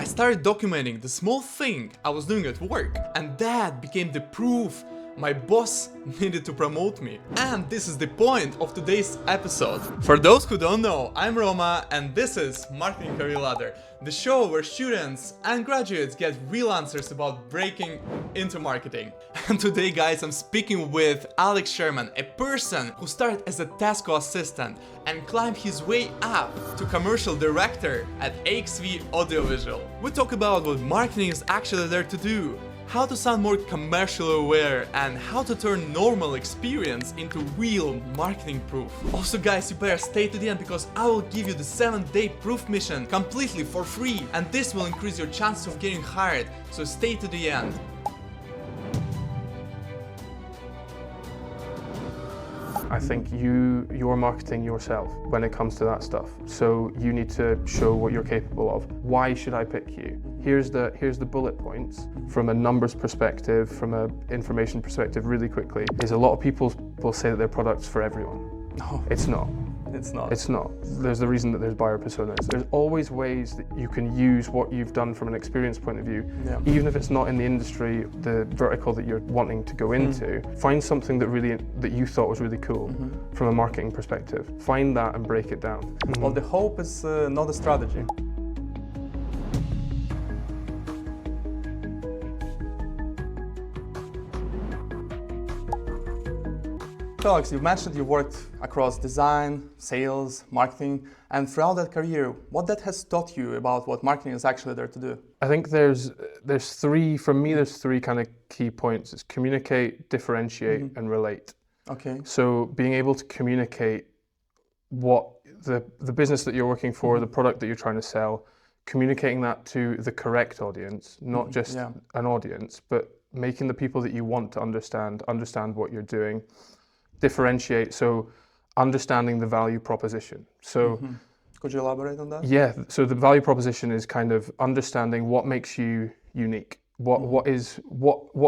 I started documenting the small thing I was doing at work, and that became the proof my boss needed to promote me. And this is the point of today's episode. For those who don't know, I'm Roma and this is Marketing Career Ladder, the show where students and graduates get real answers about breaking into marketing. And today, guys, I'm speaking with Alex Sherman, a person who started as a Tesco assistant and climbed his way up to commercial director at AXV Audiovisual. We talk about what marketing is actually there to do, how to sound more commercially aware, and how to turn normal experience into real marketing proof. Also, guys, you better stay to the end because I will give you the 7-day proof mission completely for free, and this will increase your chances of getting hired, so stay to the end. I think you're marketing yourself when it comes to that stuff. So you need to show what you're capable of. Why should I pick you? Here's the bullet points from a numbers perspective, from an information perspective, really quickly. Is a lot of people will say that their product's for everyone. No, it's not. It's not. It's not. There's the reason that there's buyer personas. There's always ways that you can use what you've done from an experience point of view, even if it's not in the industry, the vertical that you're wanting to go into. Find something that you thought was really cool from a marketing perspective. Find that and break it down. Well, the hope is not a strategy. So Alex, you mentioned you worked across design, sales, marketing, and throughout that career, what that has taught you about what marketing is actually there to do? I think there's three kind of key points. It's communicate, differentiate, and relate. Okay. So being able to communicate what the business that you're working for, the product that you're trying to sell, communicating that to the correct audience, not just an audience, but making the people that you want to understand what you're doing. Differentiate, so understanding the value proposition. So could you elaborate on that? Yeah, so the value proposition is kind of understanding what makes you unique. What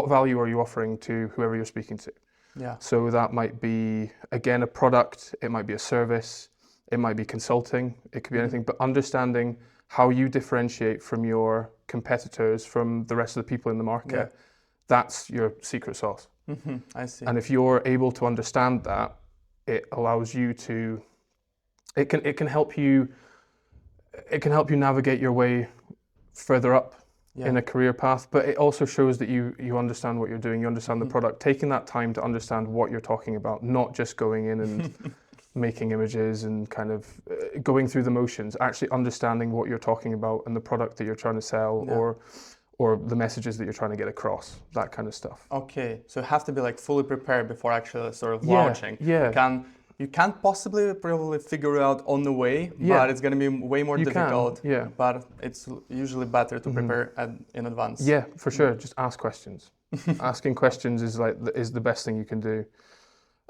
value are you offering to whoever you're speaking to? Yeah. So that might be, again, a product, it might be a service, it might be consulting, it could be anything, but understanding how you differentiate from your competitors, from the rest of the people in the market, that's your secret sauce. I see. And if you're able to understand that, it allows you to, it can help you navigate your way further up in a career path, but it also shows that you understand what you're doing, you understand the product, taking that time to understand what you're talking about, not just going in and making images and kind of going through the motions, actually understanding what you're talking about and the product that you're trying to sell, or the messages that you're trying to get across, that kind of stuff. Okay, so you have to be like fully prepared before actually sort of launching. You can't possibly probably figure it out on the way, but it's going to be way more difficult. But it's usually better to prepare in advance. Yeah, for sure. Just ask questions. Asking questions is the best thing you can do.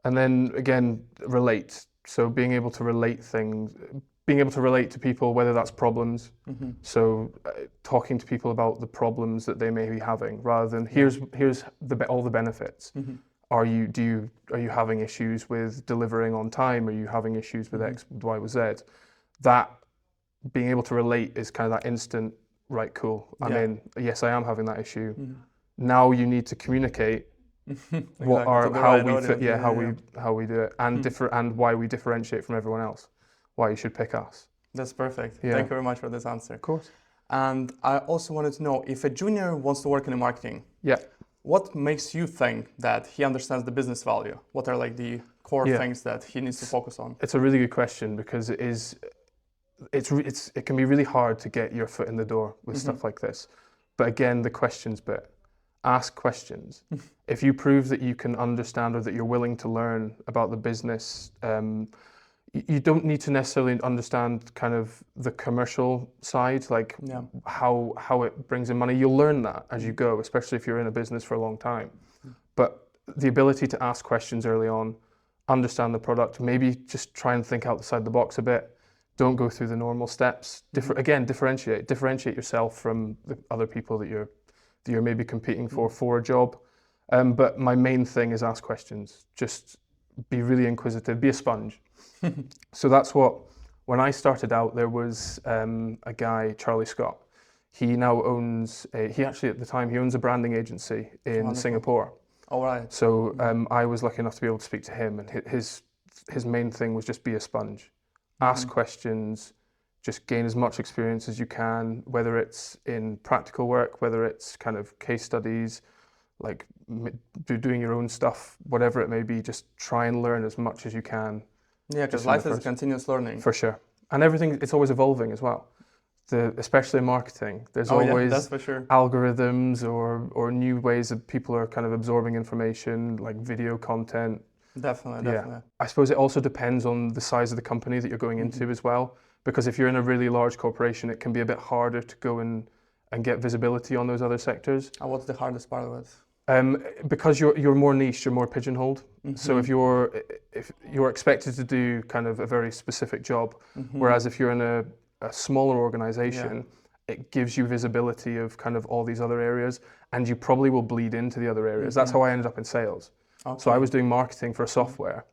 And then again, relate. So being able to relate things. Being able to relate to people, whether that's problems, so talking to people about the problems that they may be having, rather than here's all the benefits. Are you having issues with delivering on time? Are you having issues with X, Y, or Z? That being able to relate is kind of that instant, right? Cool. I mean, yes, I am having that issue. Now you need to communicate how we do it, and why we differentiate from everyone else. Why you should pick us. That's perfect. Thank you very much for this answer. Of course. And I also wanted to know, if a junior wants to work in marketing, what makes you think that he understands the business value? What are like the core things that he needs to focus on? It's a really good question because it can be really hard to get your foot in the door with stuff like this. But again, the questions bit. Ask questions. If you prove that you can understand or that you're willing to learn about the business, you don't need to necessarily understand kind of the commercial side, like how it brings in money. You'll learn that as you go, especially if you're in a business for a long time. But the ability to ask questions early on, understand the product, maybe just try and think outside the box a bit. Don't go through the normal steps. Again, differentiate yourself from the other people that you're maybe competing for a job. But my main thing is ask questions. Just be really inquisitive, be a sponge. So that's what, when I started out, there was a guy, Charlie Scott. he now owns he actually at the time he owns a branding agency in Wonderful. Singapore. All right. So I was lucky enough to be able to speak to him, and his main thing was just be a sponge, ask questions, just gain as much experience as you can, whether it's in practical work, whether it's kind of case studies, like doing your own stuff, whatever it may be. Just try and learn as much as you can. Yeah, because life is continuous learning. For sure, and everything it's always evolving as well. Especially in marketing, there's always that's for sure. algorithms or new ways that people are kind of absorbing information, like video content. Definitely. I suppose it also depends on the size of the company that you're going into as well, because if you're in a really large corporation, it can be a bit harder to go and get visibility on those other sectors. And what's the hardest part of it? Because you're more niche, you're more pigeonholed. So if you're expected to do kind of a very specific job, whereas if you're in a smaller organization, it gives you visibility of kind of all these other areas, and you probably will bleed into the other areas. That's how I ended up in sales. Okay. So I was doing marketing for a software,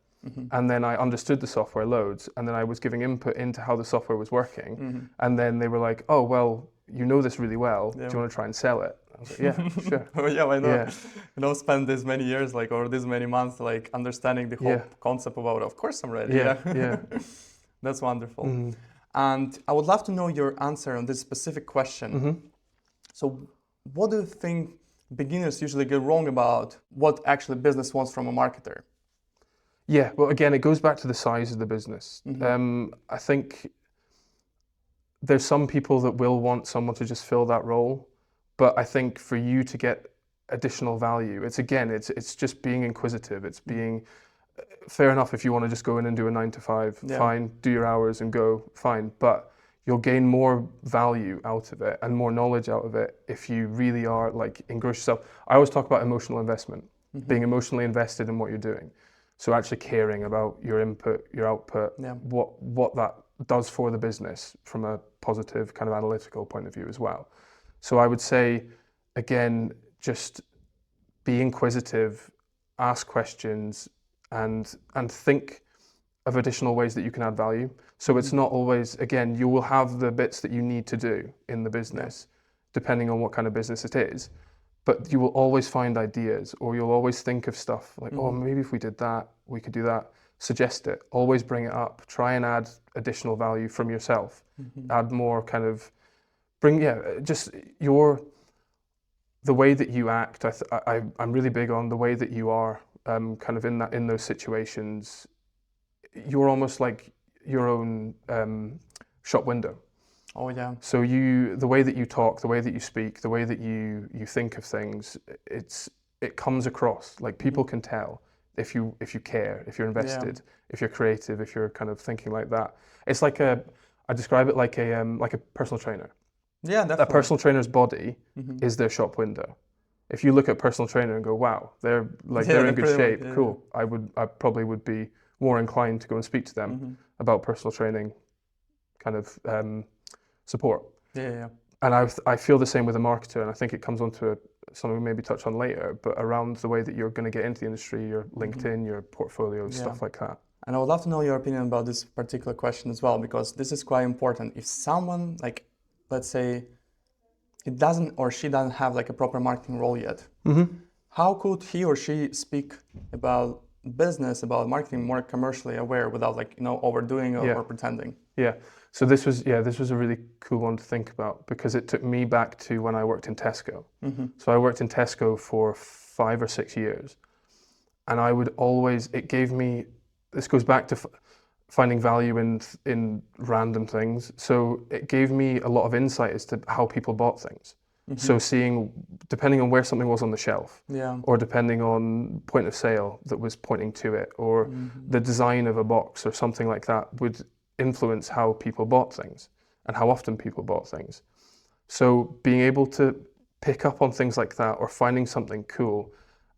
and then I understood the software loads, and then I was giving input into how the software was working, and then they were like, oh, well, you know this really well, do you want to try and sell it? I was like, yeah, sure. Oh, yeah, why not? Spend this many years, or this many months, understanding the whole concept about it. Of course I'm ready. Yeah. That's wonderful. And I would love to know your answer on this specific question. So what do you think beginners usually get wrong about what actually business wants from a marketer? Yeah, well, again, it goes back to the size of the business. I think there's some people that will want someone to just fill that role, but I think for you to get additional value, it's just being inquisitive. It's being fair enough if you want to just go in and do a 9 to 5, fine, do your hours and go, fine. But you'll gain more value out of it and more knowledge out of it if you really are engross yourself. I always talk about emotional investment, being emotionally invested in what you're doing. So actually caring about your input, your output, what that does for the business from a positive kind of analytical point of view as well. So I would say, again, just be inquisitive, ask questions, and think of additional ways that you can add value. So it's not always, again, you will have the bits that you need to do in the business, depending on what kind of business it is, but you will always find ideas, or you'll always think of stuff like, oh, maybe if we did that, we could do that. Suggest it, always bring it up, try and add additional value from yourself, add more kind of, just the way that you act. I'm really big on the way that you are kind of in those situations. You're almost like your own shop window. Oh yeah. So the way that you talk, the way that you speak, the way that you think of things, it comes across. Like people can tell if you care, if you're invested, if you're creative, if you're kind of thinking like that. It's like I describe it like a personal trainer. Yeah, definitely. A personal trainer's body is their shop window. If you look at a personal trainer and go, wow, they're in good shape, cool. I probably would be more inclined to go and speak to them about personal training kind of support. Yeah. And I feel the same with a marketer, and I think it comes on to something we maybe touch on later, but around the way that you're going to get into the industry, your LinkedIn, your portfolio, stuff like that. And I would love to know your opinion about this particular question as well, because this is quite important. If someone, let's say, it doesn't or she doesn't have a proper marketing role yet, how could he or she speak about business, about marketing more commercially aware without overdoing or pretending? Yeah. So this was a really cool one to think about, because it took me back to when I worked in Tesco. So I worked in Tesco for 5 or 6 years, and I would always, this goes back to finding value in random things. So it gave me a lot of insight as to how people bought things. So seeing, depending on where something was on the shelf, or depending on point of sale that was pointing to it, or the design of a box or something like that would influence how people bought things and how often people bought things. So being able to pick up on things like that, or finding something cool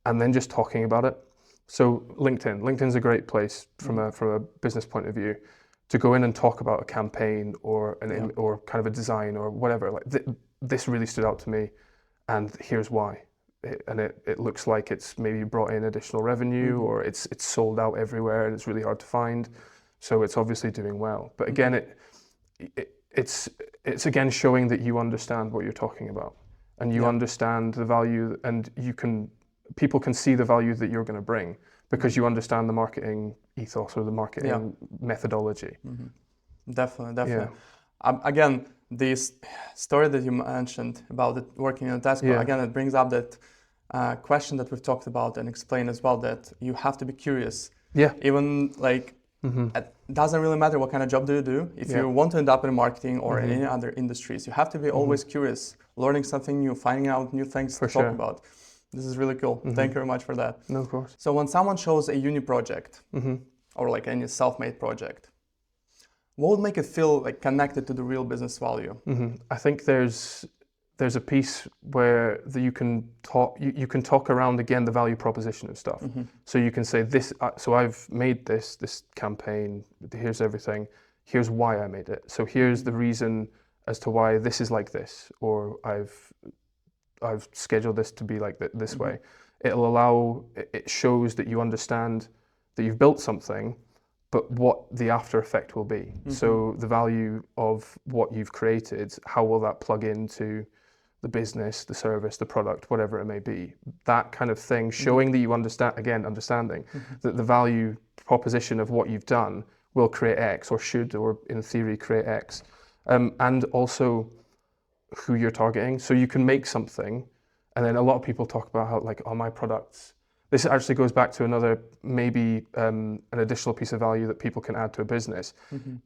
and then just talking about it. So LinkedIn's a great place from a business point of view to go in and talk about a campaign or or kind of a design or whatever. This really stood out to me, and here's why. It looks like it's maybe brought in additional revenue, or it's sold out everywhere and it's really hard to find. So it's obviously doing well. But again, it's again showing that you understand what you're talking about, and you understand the value, and people can see the value that you're going to bring because you understand the marketing ethos or the marketing methodology. Definitely. Yeah. Again, this story that you mentioned about working in Tesco, again, it brings up that question that we've talked about and explained as well, that you have to be curious. Yeah. Even like, it doesn't really matter what kind of job do you do. If you want to end up in marketing or in any other industries, you have to be always curious, learning something new, finding out new things to talk about. This is really cool. Thank you very much for that. No, of course. So when someone shows a uni project or like any self-made project, what would make it feel like connected to the real business value? I think there's a piece where you can talk around again the value proposition of stuff. So you can say this. So I've made this campaign. Here's everything. Here's why I made it. So here's the reason as to why this is like this, or I've scheduled this to be like this way. It shows that you understand that you've built something, but what the after effect will be. So the value of what you've created, how will that plug into the business, the service, the product, whatever it may be. That kind of thing, showing that you understanding that the value proposition of what you've done will create X, or should, or in theory create X. And also who you're targeting. So you can make something, and then a lot of people talk about how like, oh, my products. This actually goes back to another, maybe an additional piece of value that people can add to a business,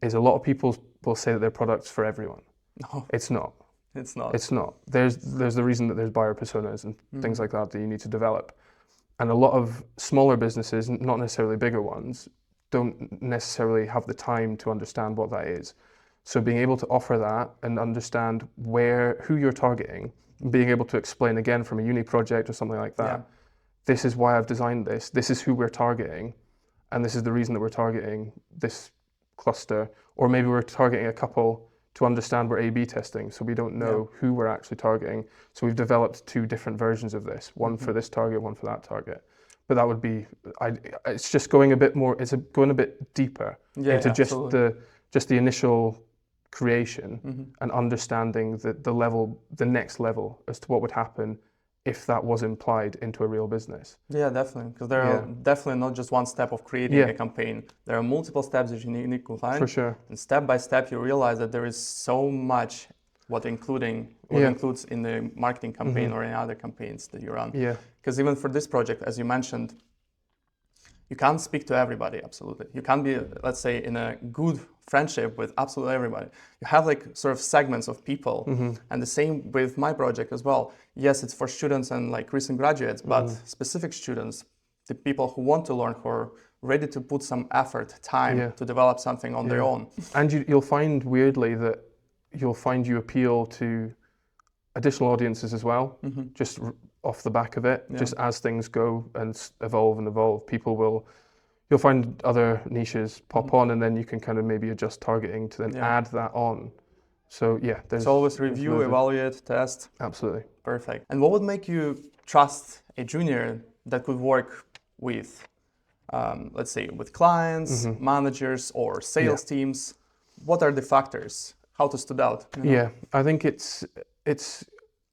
is a lot of people will say that their product's for everyone. No. It's not. It's not. It's not. There's the reason that there's buyer personas and things like that you need to develop. And a lot of smaller businesses, not necessarily bigger ones, don't necessarily have the time to understand what that is. So being able to offer that and understand who you're targeting, being able to explain again from a uni project or something like that, this is why I've designed this is who we're targeting, and this is the reason that we're targeting this cluster, or maybe we're targeting a couple to understand we're A/B testing, so we don't know who we're actually targeting. So we've developed two different versions of this, one for this target, one for that target. But that would be, it's just going a bit more, going a bit deeper into just the initial creation and understanding the next level as to what would happen if that was implied into a real business. Yeah, definitely. Because there are definitely not just one step of creating a campaign. There are multiple steps that you need to find. For sure. And step by step, you realize that there is so much what includes in the marketing campaign or any other campaigns that you run. Yeah. Because even for this project, as you mentioned, you can't speak to everybody, absolutely. You can't be, let's say, in a good friendship with absolutely everybody. You have like sort of segments of people, and the same with my project as well. Yes, it's for students and like recent graduates, but specific students, the people who want to learn, who are ready to put some effort, time to develop something on their own. And you'll find weirdly that you appeal to additional audiences as well, just off the back of it. Just as things go and evolve, you'll find other niches pop on, and then you can kind of maybe adjust targeting to then add that on. So it's always review, evaluate, test. Absolutely. Perfect. And what would make you trust a junior that could work with, let's say, with clients, managers, or sales teams? What are the factors? How to stood out? Yeah, I think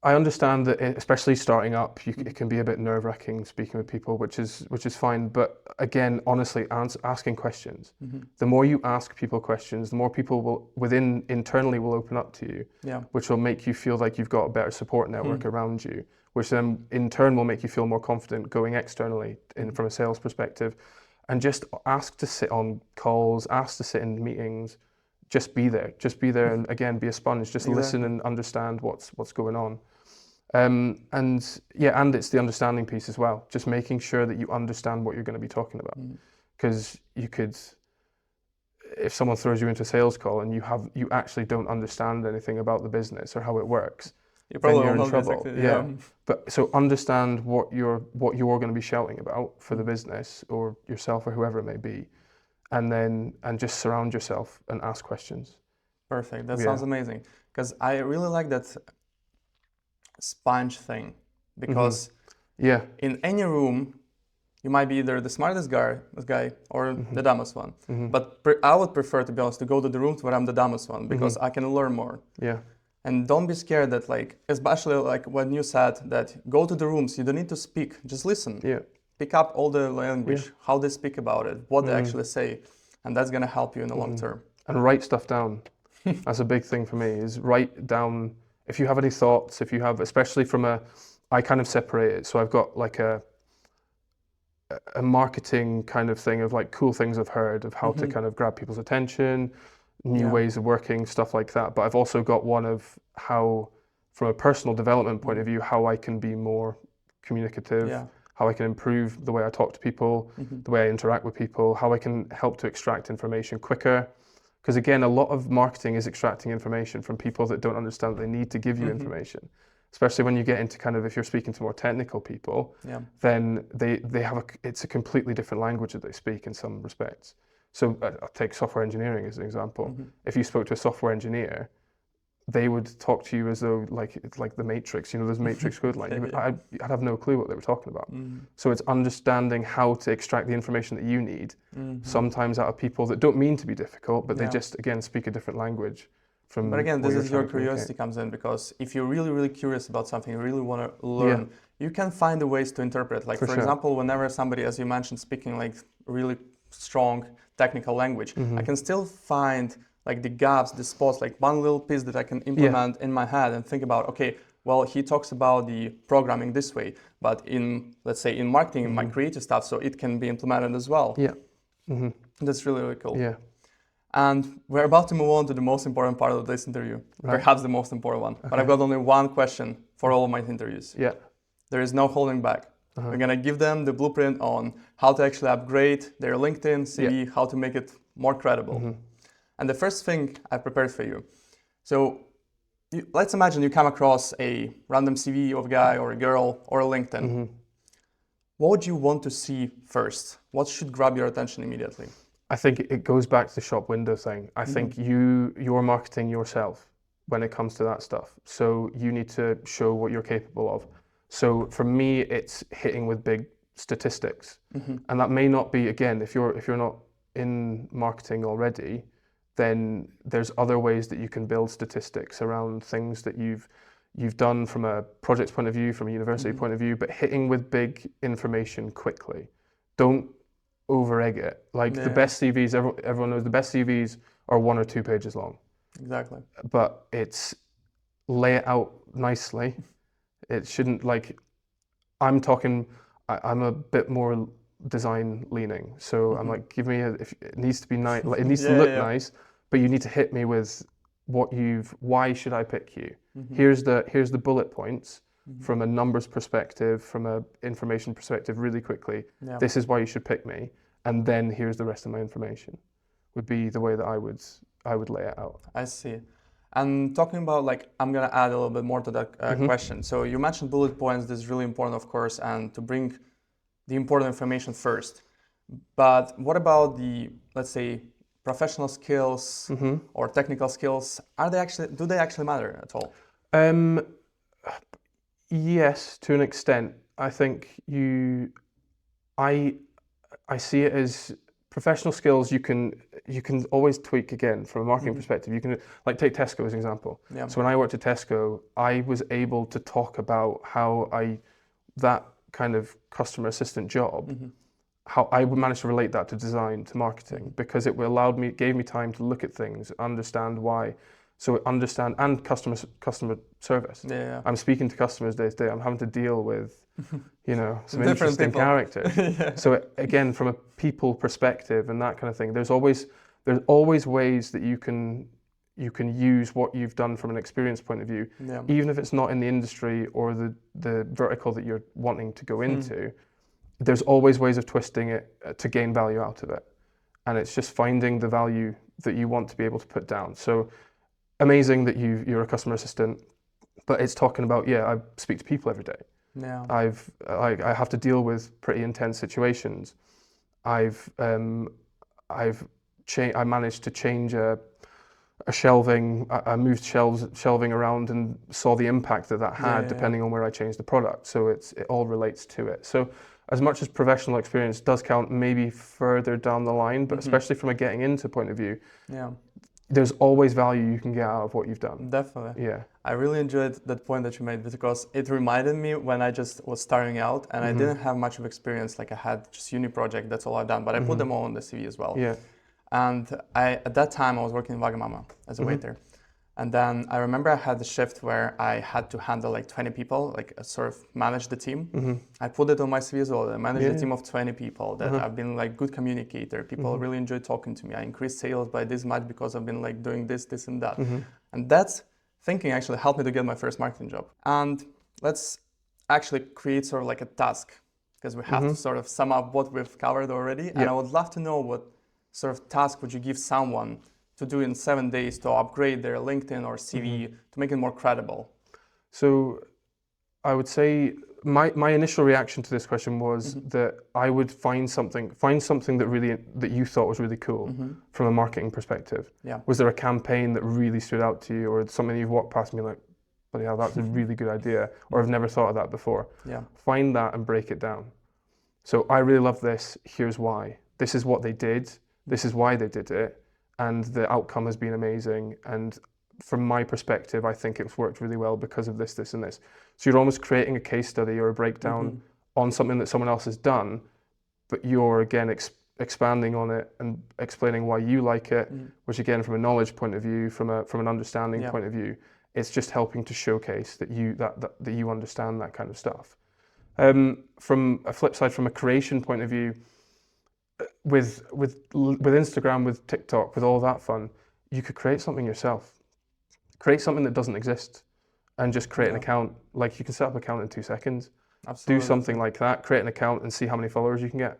I understand that, especially starting up, it can be a bit nerve-wracking speaking with people, which is fine. But again, honestly, asking questions. The more you ask people questions, the more people internally will open up to you, which will make you feel like you've got a better support network around you, which then in turn will make you feel more confident going externally from a sales perspective. And just ask to sit on calls, ask to sit in meetings. Just be there, and again, be a sponge. Just listen and understand what's going on. And it's the understanding piece as well. Just making sure that you understand what you're going to be talking about, because if someone throws you into a sales call and you actually don't understand anything about the business or how it works, then you're in trouble. But so understand what you're going to be shouting about for the business or yourself or whoever it may be. And just surround yourself and ask questions. Perfect. That sounds amazing. Because I really like that sponge thing. Because in any room, you might be either the smartest guy or the dumbest one. Mm-hmm. But I would prefer, to be honest, to go to the rooms where I'm the dumbest one because I can learn more. Yeah. And don't be scared that, like, especially like when you said that go to the rooms, you don't need to speak, just listen. Yeah. Pick up all the language, how they speak about it, what they actually say, and that's gonna help you in the long term. And write stuff down. That's a big thing for me, is write down, if you have any thoughts, if you have, especially I kind of separate it. So I've got like a marketing kind of thing of like cool things I've heard of how to kind of grab people's attention, new ways of working, stuff like that. But I've also got one of how, from a personal development point of view, how I can be more communicative, how I can improve the way I talk to people, the way I interact with people, how I can help to extract information quicker. Because again, a lot of marketing is extracting information from people that don't understand that they need to give you information. Especially when you get into kind of, if you're speaking to more technical people, then they have it's a completely different language that they speak in some respects. So I'll take software engineering as an example. If you spoke to a software engineer, they would talk to you as though it's like the Matrix, you know, there's Matrix code line. I'd have no clue what they were talking about. So it's understanding how to extract the information that you need, sometimes out of people that don't mean to be difficult, but they just, again, speak a different language. But again, this is your curiosity comes in, because if you're really, really curious about something, you really want to learn, you can find the ways to interpret. Like, for example, whenever somebody, as you mentioned, speaking like really strong technical language, I can still find like the gaps, the spots, like one little piece that I can implement in my head and think about, okay, well, he talks about the programming this way, but in, let's say, in marketing, in my creative stuff, so it can be implemented as well. That's really, really cool. And we're about to move on to the most important part of this interview, perhaps the most important one. But I've got only one question for all of my interviews. There is no holding back. We're gonna give them the blueprint on how to actually upgrade their LinkedIn CV, how to make it more credible. And the first thing I prepared for you. So let's imagine you come across a random CV of a guy or a girl or a LinkedIn. What would you want to see first? What should grab your attention immediately? I think it goes back to the shop window thing. I think you're marketing yourself when it comes to that stuff. So you need to show what you're capable of. So for me, it's hitting with big statistics. And that may not be, again, if you're not in marketing already, then there's other ways that you can build statistics around things that you've done from a project point of view, from a university point of view, but hitting with big information quickly. Don't over-egg it. Like the best CVs, everyone knows the best CVs are 1 or 2 pages long. Exactly. But it's lay it out nicely. It shouldn't, like, I'm a bit more design leaning. So I'm like, give me it needs to be nice, like, it needs to look nice, but you need to hit me with why should I pick you? Here's the bullet points from a numbers perspective, from a information perspective, really quickly. This is why you should pick me. And then here's the rest of my information, would be the way that I would lay it out. I see. And talking about, like, I'm gonna add a little bit more to that question. So you mentioned bullet points. This is really important, of course, and to bring the important information first. But what about the, let's say, professional skills or technical skills? Do they actually matter at all? Yes, to an extent. I think I see it as professional skills. You can always tweak again from a marketing perspective. You can, like, take Tesco as an example. So when I worked at Tesco, I was able to talk about how that kind of customer assistant job, how I would manage to relate that to design, to marketing, because it gave me time to look at things, understand why. So understand, and customer service. I'm speaking to customers day to day. I'm having to deal with, some interesting characters. So again, from a people perspective and that kind of thing, there's always ways that you can use what you've done from an experience point of view, even if it's not in the industry or the vertical that you're wanting to go into. There's always ways of twisting it to gain value out of it, and it's just finding the value that you want to be able to put down. So amazing that you're a customer assistant, but it's talking about, I speak to people every day. I have to deal with pretty intense situations. I managed to change a shelving. I moved shelving around and saw the impact that had depending on where I changed the product. So it all relates to it. So as much as professional experience does count maybe further down the line, but especially from a getting into point of view, there's always value you can get out of what you've done. Definitely. Yeah. I really enjoyed that point that you made because it reminded me when I just was starting out and I didn't have much of experience. Like I had just uni project, that's all I've done, but I put them all on the CV as well. Yeah. And at that time I was working in Wagamama as a waiter. And then I remember I had the shift where I had to handle like 20 people, like sort of manage the team. I put it on my CV as well. I managed a team of 20 people that I've been like good communicator. People really enjoy talking to me. I increased sales by this much because I've been like doing this, this and that. And that's thinking actually helped me to get my first marketing job. And let's actually create sort of like a task because we have to sort of sum up what we've covered already. And I would love to know what sort of task would you give someone to do in 7 days to upgrade their LinkedIn or CV to make it more credible? So I would say my initial reaction to this question was that I would find something that you thought was really cool from a marketing perspective. Yeah. Was there a campaign that really stood out to you, or something you've walked past me like, bloody hell, that's a really good idea, or I've never thought of that before? Yeah. Find that and break it down. So I really love this. Here's why. This is what they did. This is why they did it. And the outcome has been amazing. And from my perspective, I think it's worked really well because of this, this, and this. So you're almost creating a case study or a breakdown on something that someone else has done, but you're again expanding on it and explaining why you like it, which again, from a knowledge point of view, from an understanding point of view, it's just helping to showcase that you understand that kind of stuff. From a flip side, from a creation point of view, with Instagram, with TikTok, with all that fun, you could create something yourself. Create something that doesn't exist and just create an account. Like you can set up an account in 2 seconds. Absolutely. Do something like that, create an account and see how many followers you can get.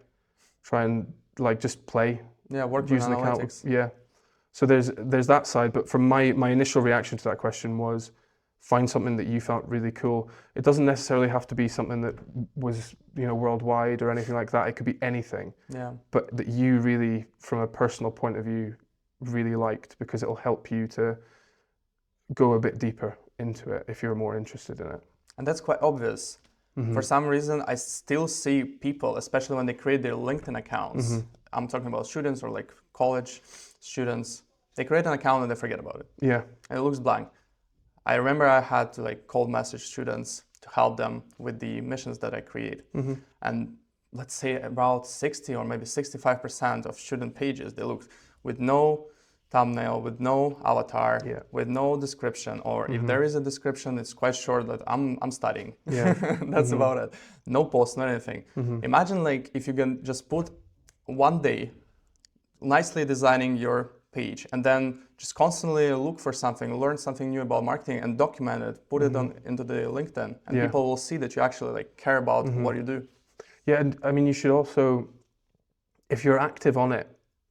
Try and like just play. Yeah, work use with an analytics. account. Yeah. So there's that side, but from my initial reaction to that question was find something that you felt really cool. It doesn't necessarily have to be something that was, worldwide or anything like that. It could be anything. Yeah. But that you really, from a personal point of view, really liked, because it'll help you to go a bit deeper into it if you're more interested in it. And that's quite obvious. For some reason, I still see people, especially when they create their LinkedIn accounts. I'm talking about students or like college students. They create an account and they forget about it. Yeah. And it looks blank. I remember I had to like cold message students to help them with the missions that I create. And let's say about 60 or maybe 65% of student pages, they look with no thumbnail, with no avatar, with no description, or if there is a description, it's quite short that I'm studying. Yeah. That's about it. No post, no anything. Imagine like if you can just put one day nicely designing your page and then just constantly look for something, learn something new about marketing and document it, put it into the LinkedIn, and people will see that you actually like care about what you do. Yeah, and I mean, you should also, if you're active on it,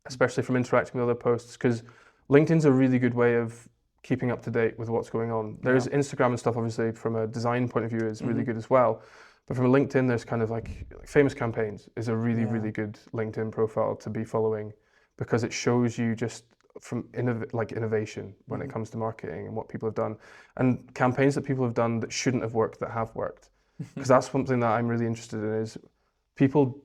especially from interacting with other posts, because LinkedIn's a really good way of keeping up to date with what's going on. There's Instagram and stuff, obviously, from a design point of view is really good as well. But from a LinkedIn, there's kind of like famous campaigns is a really, really good LinkedIn profile to be following, because it shows you just from innovation when it comes to marketing and what people have done, and campaigns that people have done that shouldn't have worked that have worked. Because that's something that I'm really interested in, is people,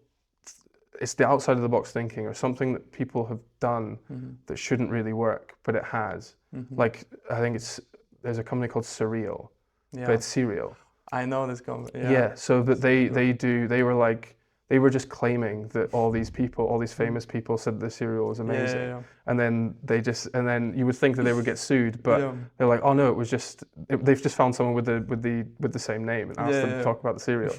it's the outside of the box thinking, or something that people have done that shouldn't really work, but it has. Like, I think there's a company called Surreal, but it's cereal. I know this company. Yeah, so that they were just claiming that all these famous people said the cereal was amazing. And then you would think that they would get sued, but they're like, oh no, it was just, they've just found someone with the same name and asked them to talk about the cereal.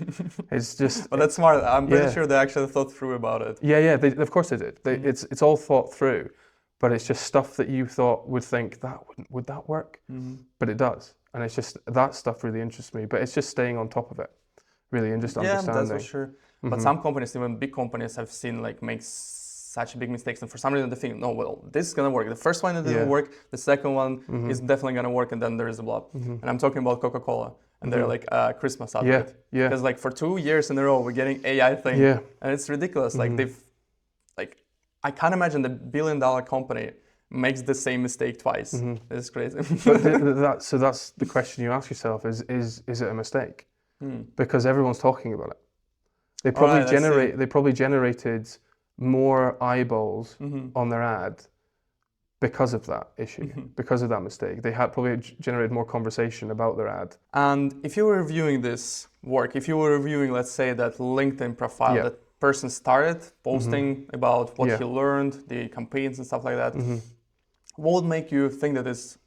It's just. Well, that's smart. I'm pretty sure they actually thought through about it. Yeah, of course they did. It's all thought through, but it's just stuff that you thought would think would that work? But it does. And it's just, that stuff really interests me, but it's just staying on top of it, really, and just understanding. Yeah, that's for sure. But some companies, even big companies, I've seen like make such big mistakes, and for some reason they think, no, well, this is gonna work. The first one that didn't work, the second one is definitely gonna work, and then there is a blob. And I'm talking about Coca-Cola, and they're like Christmas update. Because like for 2 years in a row, we're getting AI thing, and it's ridiculous. Like I can't imagine the billion-dollar company makes the same mistake twice. It's crazy. But so that's the question you ask yourself: is it a mistake? Because everyone's talking about it. They probably Alright, I see. they probably generated more eyeballs on their ad because of that issue, because of that mistake. They had probably generated more conversation about their ad. And if you were reviewing this work, if you were reviewing, let's say, that LinkedIn profile, Yeah. that person started posting about what Yeah. he learned, the campaigns and stuff like that, what would make you think that is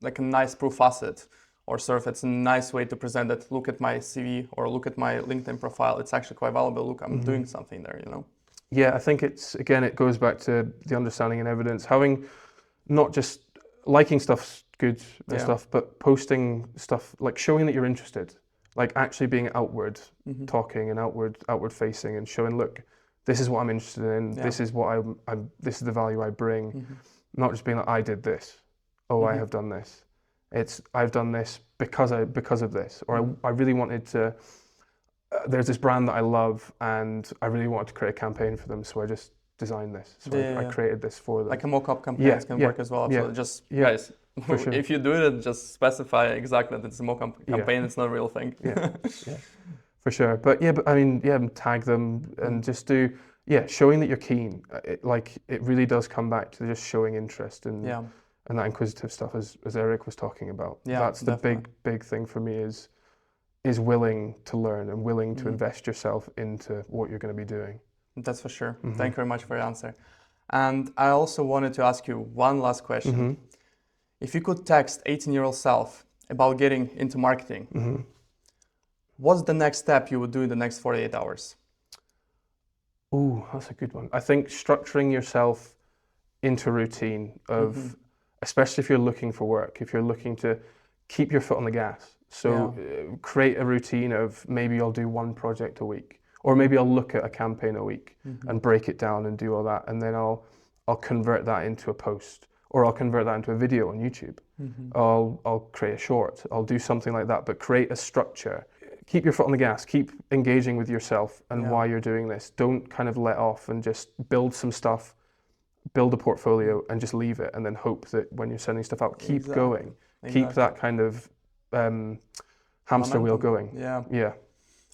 like a nice proof asset, or sort of it's a nice way to present that, look at my CV or look at my LinkedIn profile, it's actually quite valuable, look, I'm doing something there, you know? Yeah, I think it's, again, it goes back to the understanding and evidence. Having not just liking stuff's good and stuff, but posting stuff, like showing that you're interested, like actually being outward talking and outward facing and showing, look, this is what I'm interested in, this is what I'm this is the value I bring. Not just being like, I did this, I have done this. It's, I've done this because of this, or I really wanted to, there's this brand that I love and I really wanted to create a campaign for them, so I just designed this. So I created this for them. Like a mock-up campaigns can work as well. So just, guys, for sure. if you do it, just specify exactly that it's a mock-up campaign, it's not a real thing. For sure. But I mean, tag them and just do, showing that you're keen. It really does come back to just showing interest and that inquisitive stuff, as Eric was talking about. That's the big thing for me, is willing to learn and willing to invest yourself into what you're going to be doing. That's for sure. Thank you very much for your answer. And I also wanted to ask you one last question. If you could text 18-year-old self about getting into marketing, what's the next step you would do in the next 48 hours? Ooh, that's a good one. I think structuring yourself into a routine of, especially if you're looking for work, if you're looking to keep your foot on the gas. So create a routine of, maybe I'll do one project a week, or maybe I'll look at a campaign a week and break it down and do all that, and then I'll convert that into a post, or I'll convert that into a video on YouTube. I'll create a short, I'll do something like that, but create a structure. Keep your foot on the gas, keep engaging with yourself and why you're doing this. Don't kind of let off and just build some stuff, build a portfolio and just leave it, and then hope that when you're sending stuff out, keep going. Keep that kind of hamster wheel going.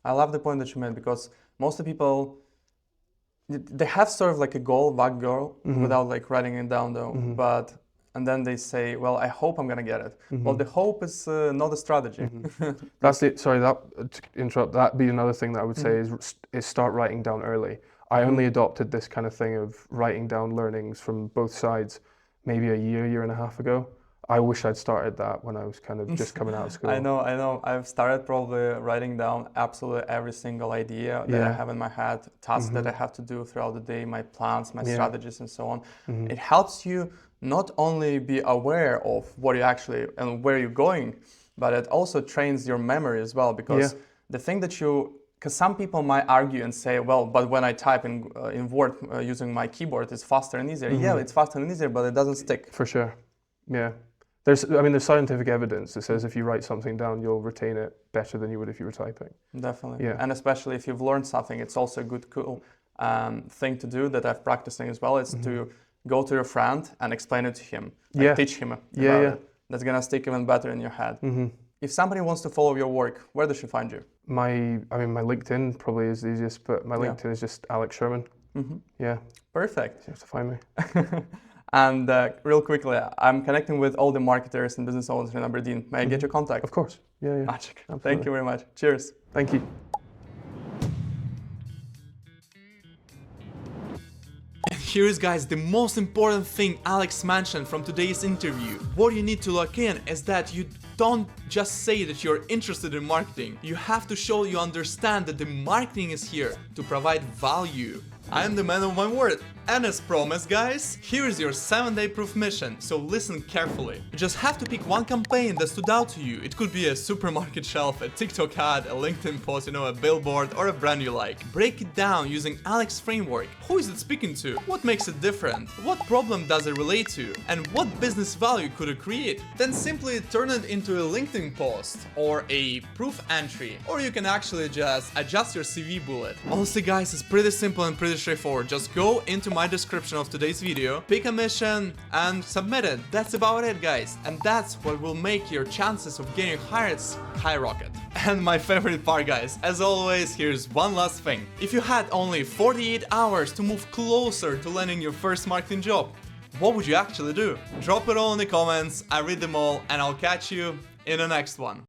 I love the point that you made, because most of the people, they have sort of like a goal, vague goal, without like writing it down though. And then they say, well, I hope I'm gonna get it. Well, the hope is not a strategy. That's it. Sorry, to interrupt. That'd be another thing that I would say is start writing down early. I only adopted this kind of thing of writing down learnings from both sides maybe a year and a half ago. I wish I'd started that when I was kind of just coming out of school. I know. I've started probably writing down absolutely every single idea that I have in my head, tasks that I have to do throughout the day, my plans, my strategies, and so on. It helps you not only be aware of what you actually and where you're going, but it also trains your memory as well. Because the thing that because some people might argue and say, well, but when I type in Word using my keyboard, it's faster and easier. Yeah, it's faster and easier, but it doesn't stick. For sure. Yeah. There's scientific evidence that says if you write something down, you'll retain it better than you would if you were typing. Definitely. Yeah. And especially if you've learned something, it's also a good, cool thing to do that I've practicing as well. Is to go to your friend and explain it to him. Teach him about it. That's going to stick even better in your head. If somebody wants to follow your work, where does she find you? My LinkedIn probably is the easiest, but my LinkedIn is just Alex Sherman. Yeah. Perfect. You have to find me. And real quickly, I'm connecting with all the marketers and business owners in Aberdeen. May I get your contact? Of course. Yeah. Magic. Absolutely. Thank you very much. Cheers. Thank you. And here is, guys, the most important thing Alex mentioned from today's interview. What you need to lock in is that you don't just say that you're interested in marketing. You have to show you understand that the marketing is here to provide value. I am the man of my word, and as promised, guys, here is your 7-day proof mission, so listen carefully. You just have to pick one campaign that stood out to you. It could be a supermarket shelf, a TikTok ad, a LinkedIn post, a billboard, or a brand you like. Break it down using Alex's framework. Who is it speaking to? What makes it different? What problem does it relate to? And what business value could it create? Then simply turn it into a LinkedIn LinkedIn post or a proof entry, or you can actually just adjust your CV bullet. Honestly guys, it's pretty simple and pretty straightforward. Just go into my description of today's video, pick a mission and submit it. That's about it guys. And that's what will make your chances of getting hired skyrocket. And my favorite part guys, as always, here's one last thing. If you had only 48 hours to move closer to landing your first marketing job, what would you actually do? Drop it all in the comments, I read them all, and I'll catch you in the next one.